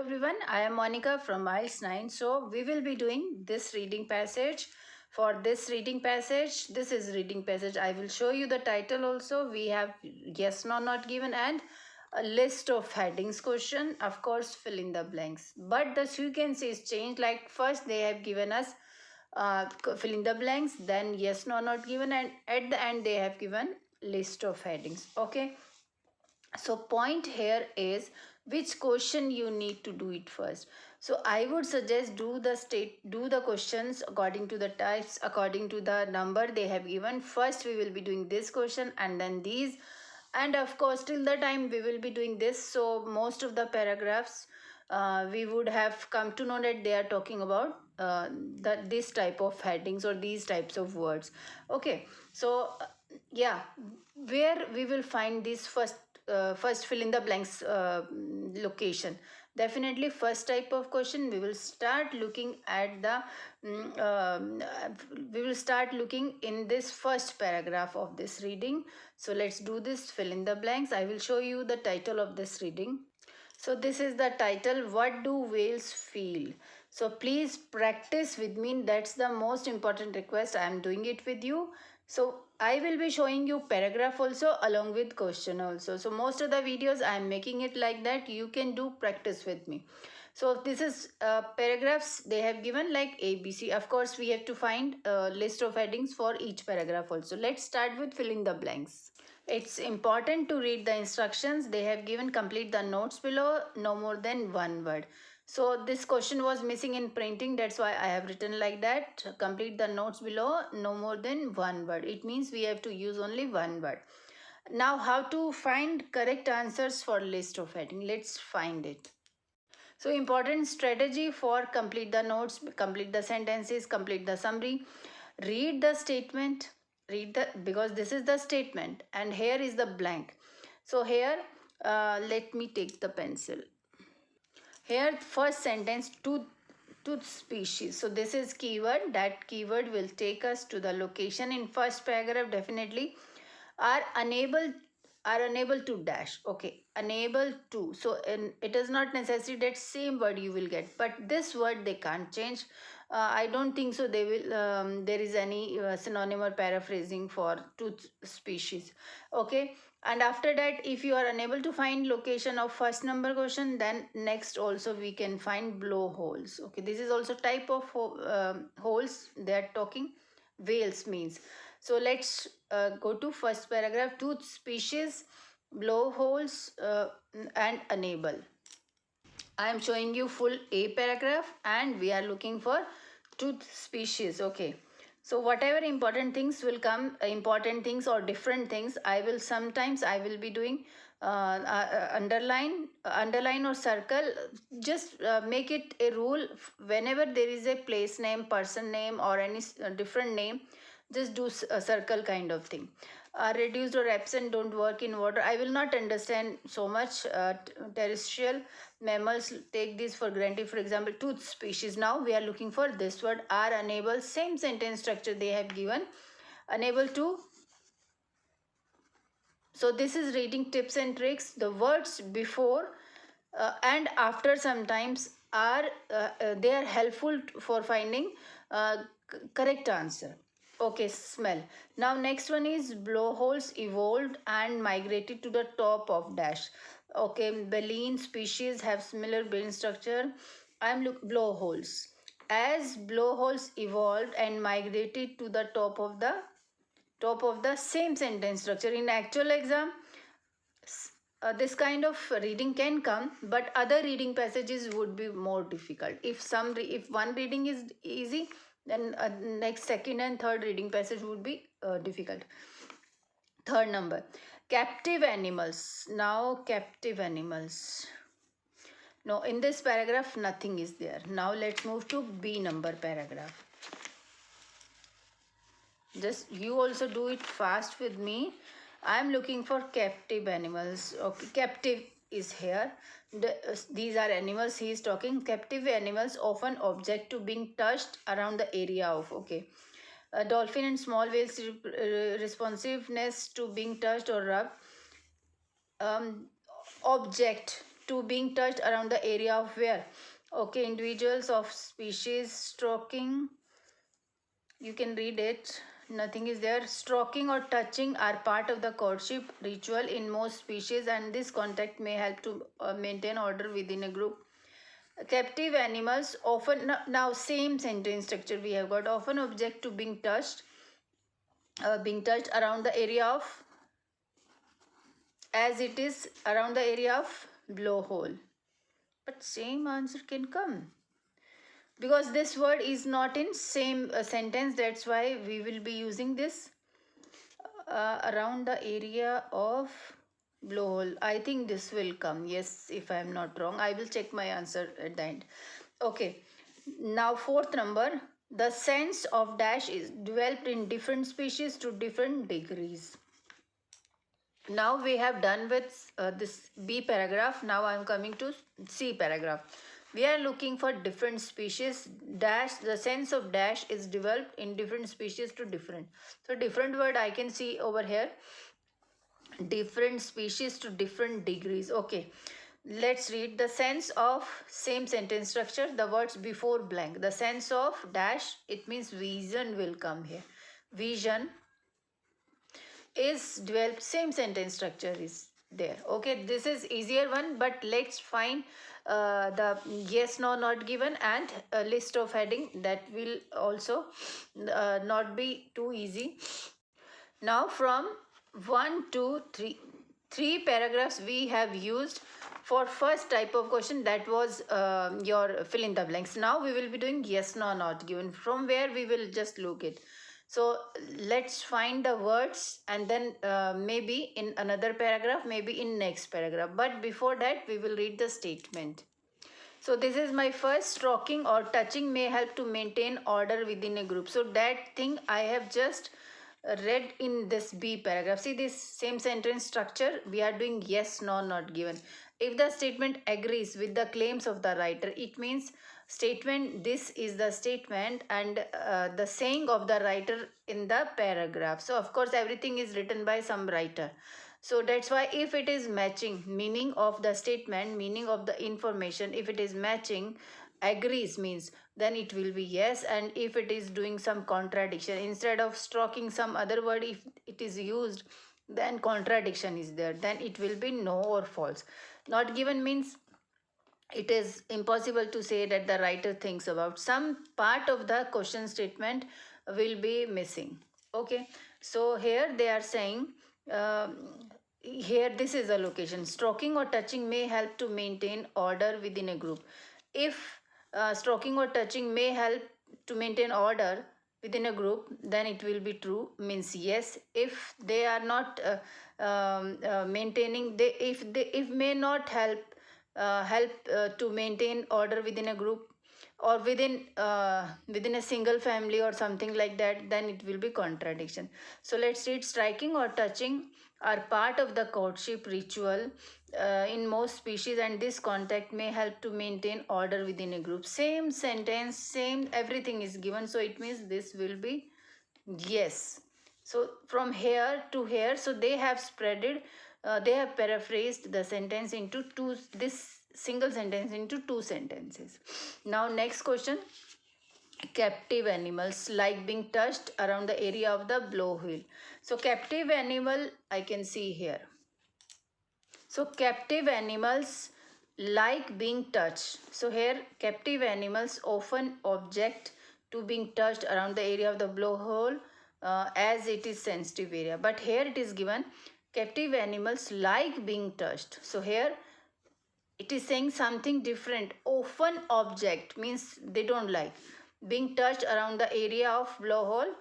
everyone, I am Monica from IELTS 9. So we will be doing this reading passage. For this reading passage, this is reading passage. I will show you the title also. We have yes, no, not given and a list of headings question. Of course, fill in the blanks. But the sequence is changed. Like first they have given us fill in the blanks, then yes, no, not given, and at the end they have given list of headings. Okay. So point here is which question you need to do it first. So I would suggest do the questions according to the types, according to the number they have given. First we will be doing this question and then these, and of course till the time we will be doing this, so most of the paragraphs we would have come to know that they are talking about this type of headings or these types of words. Okay, so yeah, where we will find this first fill in the blanks location. Definitely first type of question we will start looking at the we will start looking in this first paragraph of this reading. So let's do this fill in the blanks. I will show you the title of this reading. So this is the title, What Do Whales Feel? So please practice with me. That's the most important request. I am doing it with you. So I will be showing you paragraph also along with question also. So most of the videos I am making it like that. You can do practice with me. So this is paragraphs they have given like ABC. Of course, we have to find a list of headings for each paragraph also. Let's start with fill in the blanks. It's important to read the instructions they have given. Complete the notes below, no more than one word. So this question was missing in printing, that's why I have written like that. Complete the notes below, no more than one word. It means we have to use only one word. Now how to find correct answers for list of heading? Let's find it. So important strategy for complete the notes, complete the sentences, complete the summary. Read the statement, because this is the statement and here is the blank. So here let me take the pencil. Here first sentence, tooth species. So this is keyword. That keyword will take us to the location in first paragraph. Definitely are unable to dash. Okay, unable to. So it is not necessary that same word you will get, but this word they can't change. I don't think so they will there is any synonym or paraphrasing for tooth species. Okay, and after that if you are unable to find location of first number question, then next also we can find blowholes. Okay, this is also type of holes they are talking. Whales means. So let's go to first paragraph. Tooth species, blowholes and unable. I am showing you full A paragraph and we are looking for tooth species. Okay. So whatever important things will come, important things or different things, I will be doing underline or circle. Just make it a rule. Whenever there is a place name, person name or any different name, just do a circle kind of thing. Reduced or absent don't work in water. I will not understand so much. Terrestrial mammals, take this for granted. For example, tooth species. Now we are looking for this word, are unable. Same sentence structure they have given. Unable to. So this is reading tips and tricks. The words before and after sometimes are they are helpful for finding correct answer. Okay, smell. Now next one is blowholes evolved and migrated to the top of dash. Okay, baleen species have similar brain structure. Blowholes. As blowholes evolved and migrated to the top of the same sentence structure. In actual exam, this kind of reading can come, but other reading passages would be more difficult. If one reading is easy, then next second and third reading passage would be difficult. Third number, captive animals. Now captive animals. No, in this paragraph nothing is there. Now let's move to B number paragraph. Just you also do it fast with me. I am looking for captive animals. Okay, captive is here. These are animals he is talking. Captive animals often object to being touched around the area of. Okay. Dolphin and small whales responsiveness to being touched or rubbed. Object to being touched around the area of where? Okay, individuals of species stroking. You can read it. Nothing is there. Stroking or touching are part of the courtship ritual in most species, and this contact may help to maintain order within a group. Captive animals often, now same sentence structure we have got, often object to being touched around the area of, as it is around the area of blowhole. But same answer can come because this word is not in same sentence. That's why we will be using this around the area of blowhole. I think this will come. Yes, if I am not wrong. I will check my answer at the end. Okay. Now fourth number. The sense of dash is developed in different species to different degrees. Now we have done with this B paragraph. Now I am coming to C paragraph. We are looking for different species. Dash, the sense of dash is developed in different species to different. So different word I can see over here. Different species to different degrees. Okay. Let's read the sense of, same sentence structure, the words before blank. The sense of dash, it means vision will come here. Vision is developed, same sentence structure is there. Okay, this is easier one, but let's find the yes no not given and a list of heading. That will also not be too easy. Now from 1 2 3 paragraphs we have used for first type of question, that was your fill in the blanks. Now we will be doing yes no not given, from where we will just look it. So let's find the words and then maybe in another paragraph, maybe in next paragraph. But before that, we will read the statement. So this is my first. Stroking or touching may help to maintain order within a group. So that thing I have just read in this B paragraph. See this same sentence structure. We are doing yes, no, not given. If the statement agrees with the claims of the writer, it means statement, this is the statement and the saying of the writer in the paragraph. So of course everything is written by some writer. So that's why if it is matching, meaning of the statement, meaning of the information, if it is matching, agrees means, then it will be yes. And if it is doing some contradiction, instead of stroking some other word, if it is used, then contradiction is there, then it will be no or false. Not given means it is impossible to say that the writer thinks about. Some part of the question statement will be missing. Okay, so here they are saying, here this is a location. Stroking or touching may help to maintain order within a group. If stroking or touching may help to maintain order within a group, then it will be true, means yes. If they are not maintaining, if may not help to maintain order within a group or within a single family or something like that, then it will be contradiction. So let's read. Striking or touching are part of the courtship ritual in most species, and this contact may help to maintain order within a group. Same sentence, same everything is given, so it means this will be yes. So from here to here, so they have spread it, they have paraphrased the sentence into two, this single sentence into two sentences. Now next question. Captive animals like being touched around the area of the blowhole. So captive animal I can see here. So captive animals like being touched. So here captive animals often object to being touched around the area of the blowhole as it is sensitive area. But here it is given captive animals like being touched. So here it is saying something different. Often object means they don't like. Being touched around the area of blowhole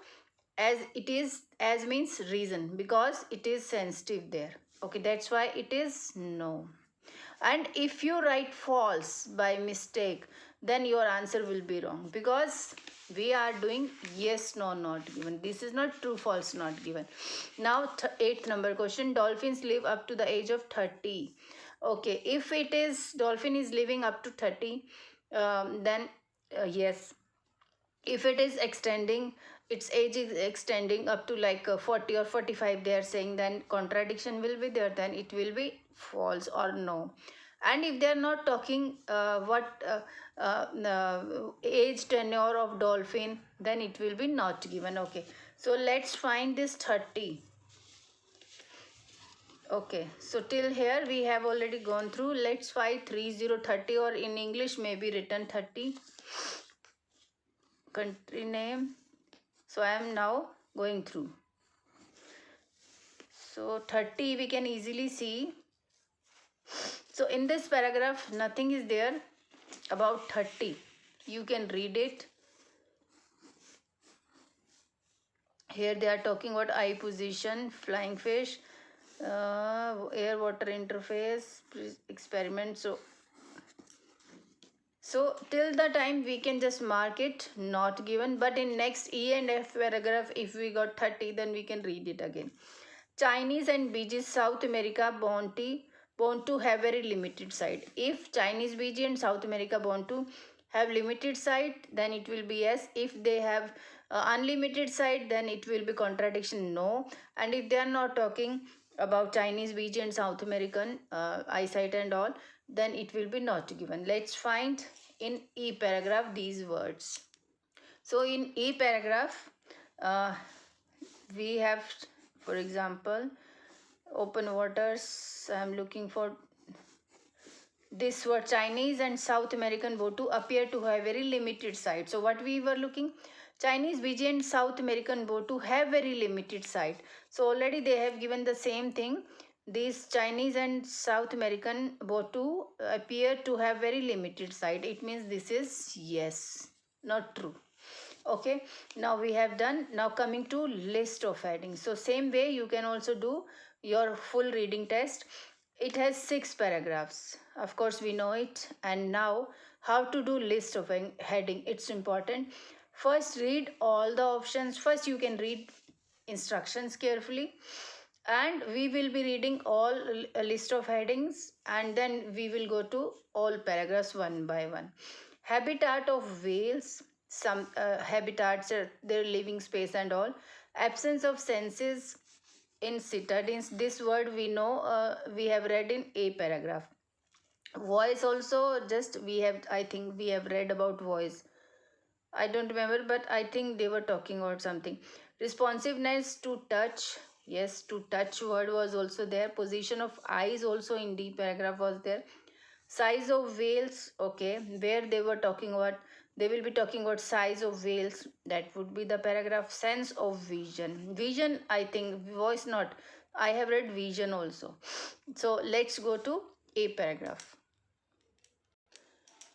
as it is, as means reason, because it is sensitive there. Okay, that's why it is no. And if you write false by mistake, then your answer will be wrong, because we are doing yes, no, not given. This is not true, false, not given. Now eighth number question. Dolphins live up to the age of 30. Okay, if it is dolphin is living up to 30, then yes. If it is extending, its age is extending up to like 40 or 45, they are saying, then contradiction will be there, then it will be false or no. And if they are not talking what age tenure of dolphin, then it will be not given. Okay, so let's find this 30. Okay, so till here we have already gone through. Let's find 30, or in English maybe written 30. Country name. So I am now going through. So 30 we can easily see. So in this paragraph nothing is there about 30. You can read it. Here they are talking about eye position, flying fish, air water interface, experiment. So till the time we can just mark it not given, but in next E and F paragraph if we got 30 then we can read it again. Chinese and BG South America born to have very limited sight. If Chinese BG and South America born to have limited sight, then it will be yes. If they have unlimited sight, then it will be contradiction no. And if they are not talking about Chinese BG and South American eyesight and all, then it will be not given. Let's find in E paragraph these words. So in E paragraph, we have, for example, open waters. I am looking for this word. Chinese and South American botu appear to have very limited sight. So what we were looking, Chinese BG and South American botu have very limited sight. So already they have given the same thing. These Chinese and South American botu appear to have very limited sight. It means this is yes, not true. Okay, now we have done. Now coming to list of headings. So same way you can also do your full reading test. It has 6 paragraphs. Of course we know it. And now how to do list of heading. It's important. First read all the options. First you can read instructions carefully. And we will be reading all a list of headings, and then we will go to all paragraphs one by one. Habitat of whales, some habitats, their living space and all. Absence of senses in citadines. This word we know, we have read in a paragraph. Voice also, just we have, I think we have read about voice. I don't remember, but I think they were talking about something. Responsiveness to touch. Yes, to touch word was also there. Position of eyes also in D paragraph was there. Size of whales. Okay, where they were talking about, they will be talking about size of whales. That would be the paragraph. Sense of vision. Vision, I think, voice not. I have read vision also. So let's go to A paragraph.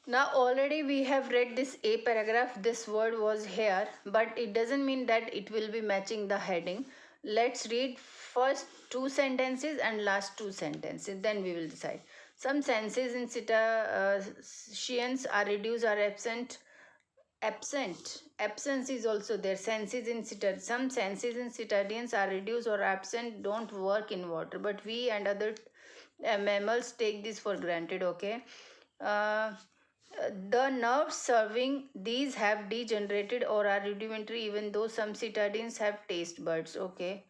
Now already we have read this A paragraph. This word was here, but it doesn't mean that it will be matching the heading. Let's read first 2 sentences and last 2 sentences. Then we will decide. Some senses in cetaceans are reduced or absent. Absence is also there. Senses in cetaceans. Some senses in cetaceans are reduced or absent. Don't work in water. But we and other mammals take this for granted. Okay. The nerves serving these have degenerated or are rudimentary, even though some citadines have taste buds. Okay.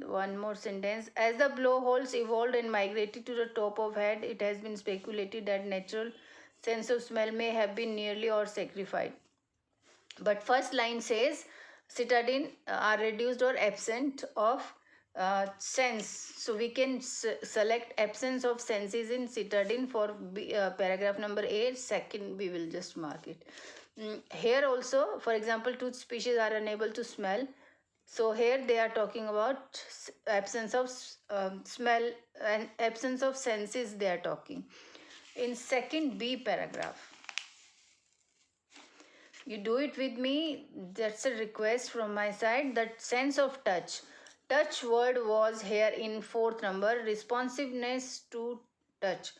One more sentence. As the blowholes evolved and migrated to the top of head, it has been speculated that natural sense of smell may have been nearly or sacrificed. But first line says citadine are reduced or absent of sense. So we can select absence of senses in citadine for paragraph number 8. Second, we will just mark it. Here also, for example, 2 species are unable to smell. So here they are talking about absence of smell and absence of senses they are talking. In second B paragraph, you do it with me. That's a request from my side. That sense of touch. Touch word was here in 4th number. Responsiveness to touch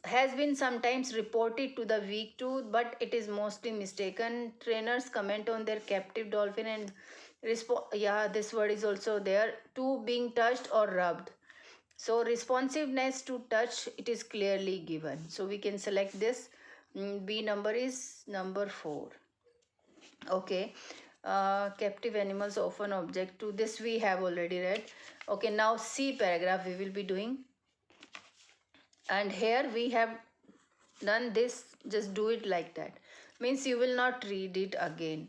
has been sometimes reported to the weak tooth, but it is mostly mistaken. Trainers comment on their captive dolphin and yeah, this word is also there. To being touched or rubbed. So responsiveness to touch, it is clearly given. So we can select this. B number is number 4. Okay. Captive animals often object to this. We have already read. Okay, now C paragraph we will be doing. And here we have done this, just do it like that. Means you will not read it again.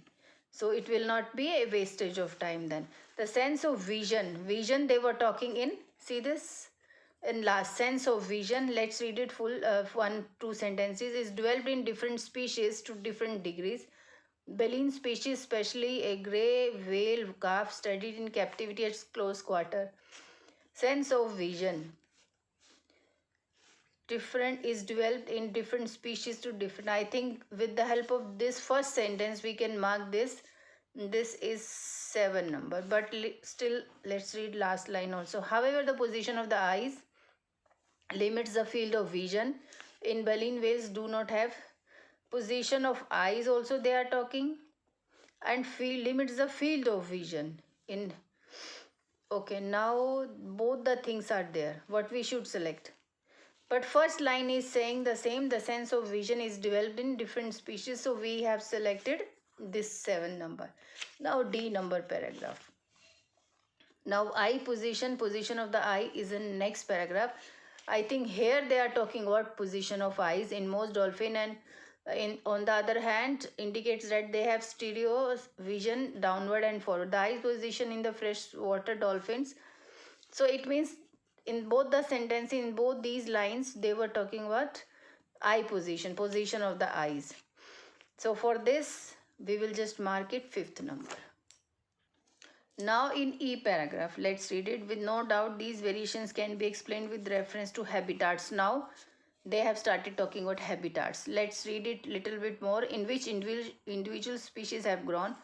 So it will not be a wastage of time then. The sense of vision. Vision they were talking in, see this? In last, sense of vision, let's read it full, one, two sentences, is developed in different species to different degrees. Baleen species, especially a grey whale calf studied in captivity at close quarter. Sense of vision different is developed in different species to different. I think with the help of this first sentence we can mark this. This is 7 number, but still let's read last line also. However, the position of the eyes limits the field of vision. In baleen whales do not have position of eyes also they are talking, and field limits the field of vision in. Okay, now both the things are there. What we should select? But first line is saying the same, the sense of vision is developed in different species. So we have selected this 7 number. Now D number paragraph. Now eye position of the eye is in next paragraph. I think here they are talking about position of eyes in most dolphin, and on the other hand indicates that they have stereo vision downward and forward. The eye position in the freshwater dolphins. So it means in both the sentence, in both these lines, they were talking about eye position of the eyes. So for this, we will just mark it 5th number. Now in E paragraph, let's read it. With no doubt, these variations can be explained with reference to habitats. Now they have started talking about habitats. Let's read it little bit more. In which individual species have grown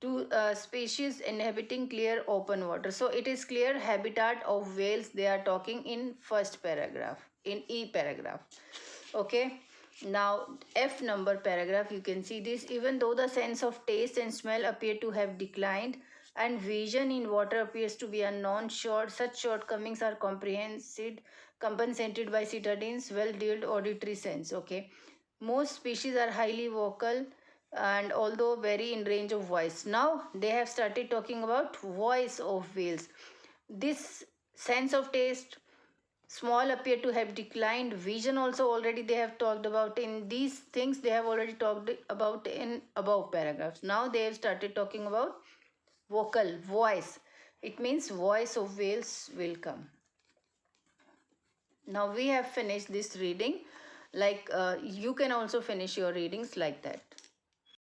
to species inhabiting clear open water. So it is clear habitat of whales they are talking in first paragraph, in E paragraph. Okay, now F number paragraph, you can see this. Even though the sense of taste and smell appear to have declined and vision in water appears to be unknown, such shortcomings are compensated by citadines well-developed auditory sense. Okay, most species are highly vocal and although vary in range of voice. Now they have started talking about voice of whales. This sense of taste, small appear to have declined. Vision also already they have talked about. In these things they have already talked about in above paragraphs. Now they have started talking about vocal, voice. It means voice of whales will come. Now we have finished this reading. Like you can also finish your readings like that.